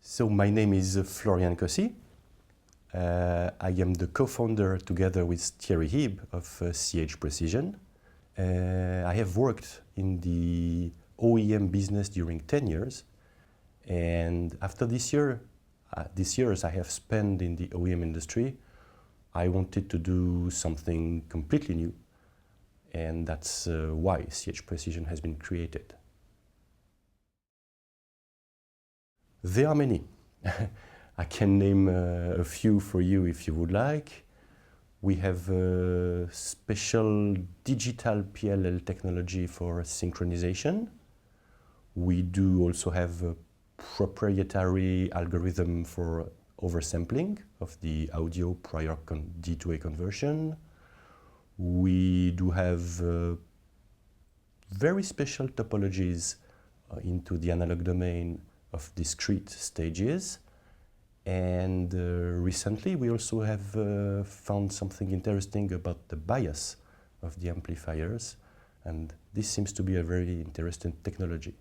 So my name is Florian Cossy. I am the co-founder together with Thierry Hieb of CH Precision. I have worked in the OEM business during 10 years, and after these years I have spent in the OEM industry, I wanted to do something completely new, and that's why CH Precision has been created. There are many. I can name a few for you if you would like. We have a special digital PLL technology for synchronization. We do also have a proprietary algorithm for oversampling of the audio prior D2A conversion. We do have very special topologies into the analog domain of discrete stages. And recently we also have found something interesting about the bias of the amplifiers, and this seems to be a very interesting technology.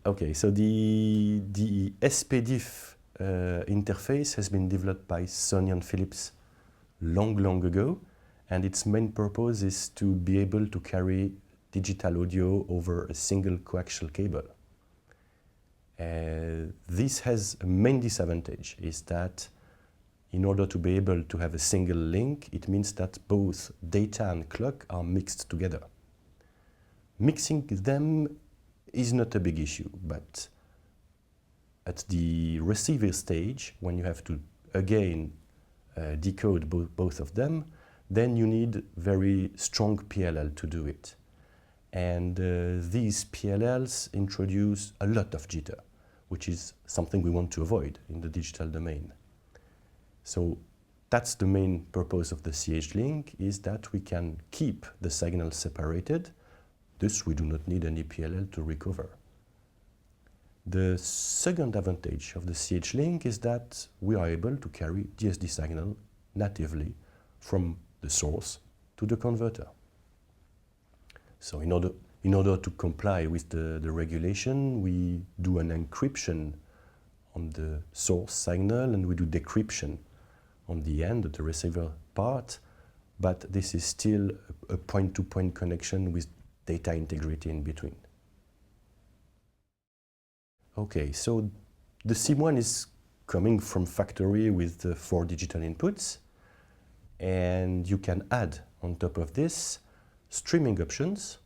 Okay, so the SPDIF interface has been developed by Sony and Philips long ago, and its main purpose is to be able to carry digital audio over a single coaxial cable. This has a main disadvantage, is that in order to be able to have a single link, it means that both data and clock are mixed together. Mixing them is not a big issue, but at the receiver stage, when you have to again decode both of them, then you need very strong PLL to do it. And these PLLs introduce a lot of jitter, which is something we want to avoid in the digital domain. So that's the main purpose of the CH link, is that we can keep the signals separated. Thus, we do not need any PLL to recover. The second advantage of the CH link is that we are able to carry DSD signal natively from the source to the converter. So in order to comply with the regulation, we do an encryption on the source signal and we do decryption on the end, the receiver part, but this is still a point-to-point connection with data integrity in between. Okay, so the SIM1 is coming from factory with the 4 digital inputs, and you can add on top of this streaming options,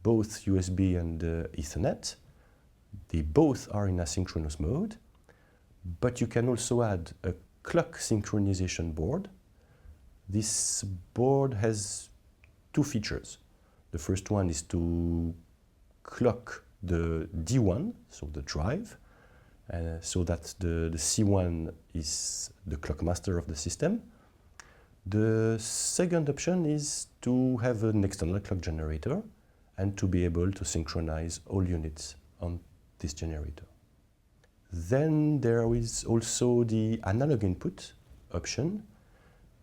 both USB and Ethernet. They both are in asynchronous mode, but you can also add a clock synchronization board. This board has 2 features. The first one is to clock the D1, so the drive, so that the C1 is the clock master of the system. The second option is to have an external clock generator and to be able to synchronize all units on this generator. Then there is also the analog input option,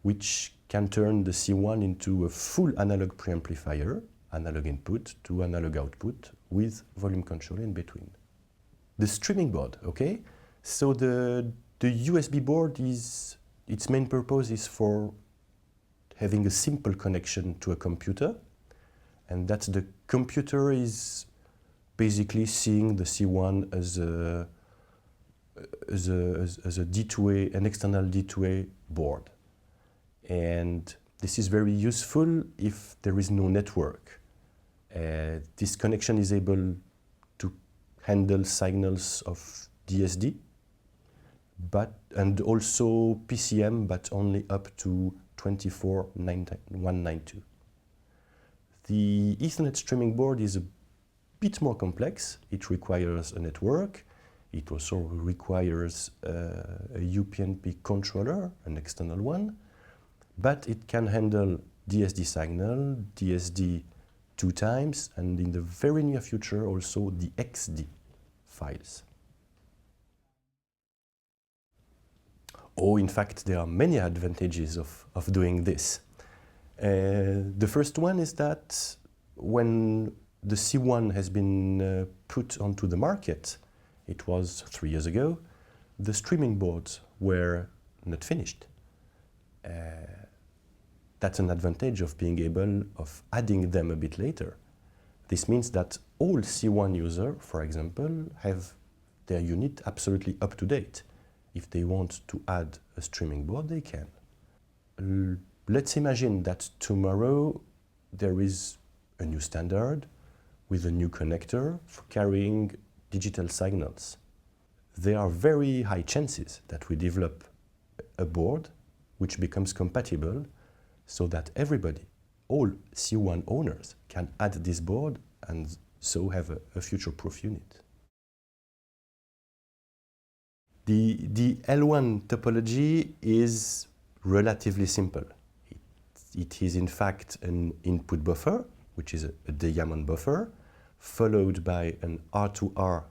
which can turn the C1 into a full analog preamplifier, analog input to analog output with volume control in between. The streaming board, okay? So the USB board its main purpose is for having a simple connection to a computer, and that the computer is basically seeing the C1 as a D2A, an external D2A board. And this is very useful if there is no network. This connection is able to handle signals of DSD, and also PCM, but only up to 24192. The Ethernet streaming board is a bit more complex. It requires a network. It also requires a UPnP controller, an external one, but it can handle DSD signal, DSD 2 times, and in the very near future also the XD files. Oh, in fact, there are many advantages of doing this. The first one is that when the C1 has been put onto the market, it was 3 years ago, the streaming boards were not finished. That's an advantage of being able of adding them a bit later. This means that all C1 users, for example, have their unit absolutely up to date. If they want to add a streaming board, they can. Let's imagine that tomorrow there is a new standard with a new connector for carrying digital signals. There are very high chances that we develop a board which becomes compatible so that everybody, all C1 owners, can add this board and so have a future-proof unit. The L1 topology is relatively simple. It is in fact an input buffer, which is a diamond buffer, followed by an R2R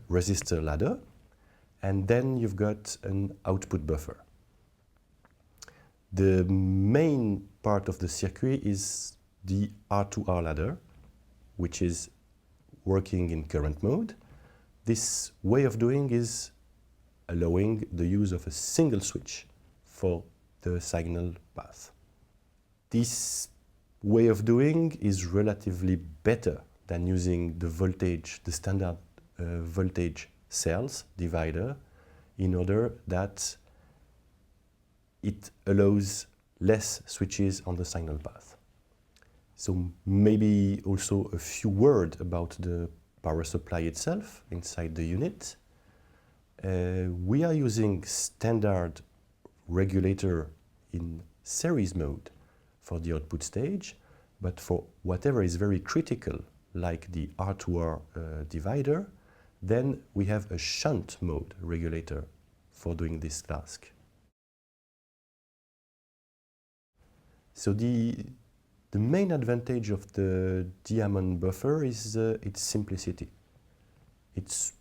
resistor ladder, and then you've got an output buffer. The main part of the circuit is the R2R ladder, which is working in current mode. This way of doing is allowing the use of a single switch for the signal path. This way of doing is relatively better than using the voltage, the standard voltage cells divider, in order that it allows less switches on the signal path. So maybe also a few words about the power supply itself inside the unit. We are using standard regulator in series mode for the output stage, but for whatever is very critical, like the R2R divider, then we have a shunt mode regulator for doing this task. So the main advantage of the diamond buffer is its simplicity. It's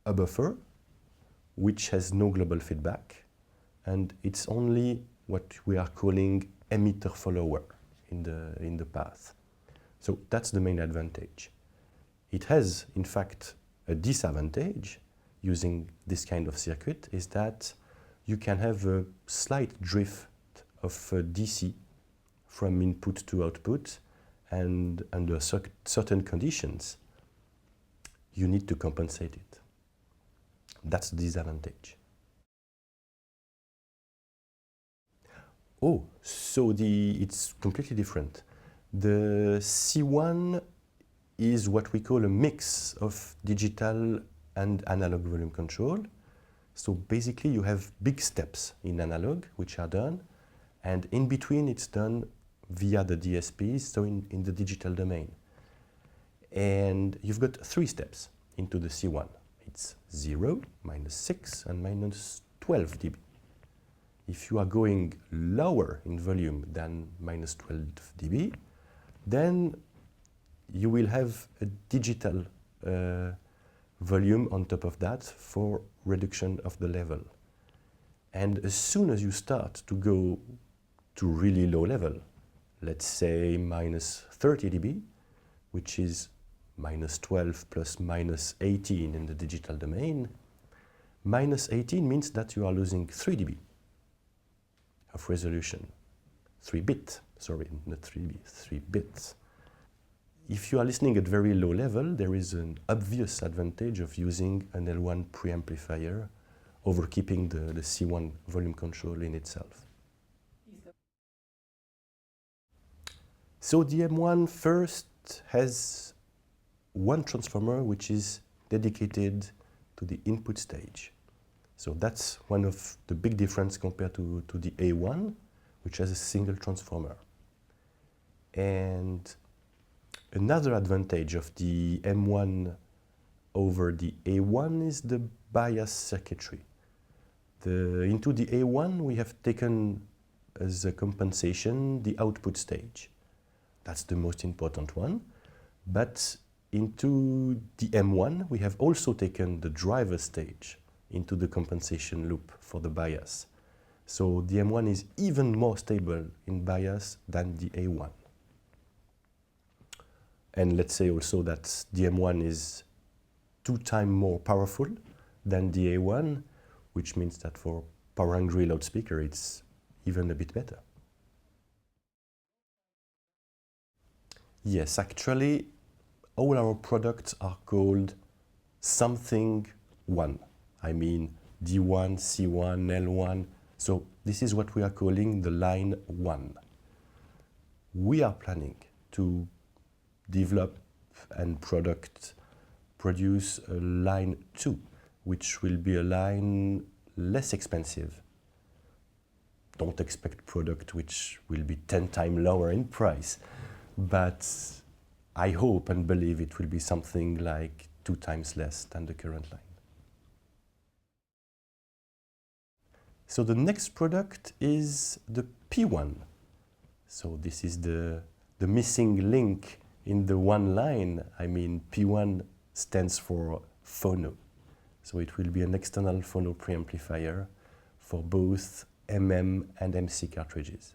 a buffer which has no global feedback, and it's only what we are calling emitter follower in the path. So that's the main advantage. It has, in fact, a disadvantage using this kind of circuit, is that you can have a slight drift of DC from input to output, and under certain conditions, you need to compensate it. That's the disadvantage. Oh, so it's completely different. The C1 is what we call a mix of digital and analog volume control. So basically you have big steps in analog which are done, and in between it's done via the DSPs, so in the digital domain. And you've got 3 steps into the C1. It's 0, -6, and -12 dB. If you are going lower in volume than -12 dB, then you will have a digital volume on top of that for reduction of the level. And as soon as you start to go to really low level, let's say -30 dB, which is -12 plus -18 in the digital domain, -18 means that you are losing 3 dB of resolution. 3 bit, sorry, not 3 dB, 3 bits. If you are listening at very low level, there is an obvious advantage of using an L1 preamplifier over keeping the C1 volume control in itself. So the M1 first has one transformer which is dedicated to the input stage. So that's one of the big difference compared to the A1, which has a single transformer. And another advantage of the M1 over the A1 is the bias circuitry. Into the A1 we have taken as a compensation the output stage. That's the most important one. But into the M1 we have also taken the driver stage into the compensation loop for the bias. So the M1 is even more stable in bias than the A1. And let's say also that the M1 is 2 times more powerful than the A1, which means that for power-hungry loudspeaker, it's even a bit better. Yes, actually, all our products are called something one. I mean, D1, C1, L1. So this is what we are calling the line 1. We are planning to develop and produce a line 2, which will be a line less expensive. Don't expect product which will be 10 times lower in price, but I hope and believe it will be something like 2 times less than the current line. So the next product is the P1. So this is the missing link in the one line. I mean, P1 stands for phono. So it will be an external phono preamplifier for both MM and MC cartridges.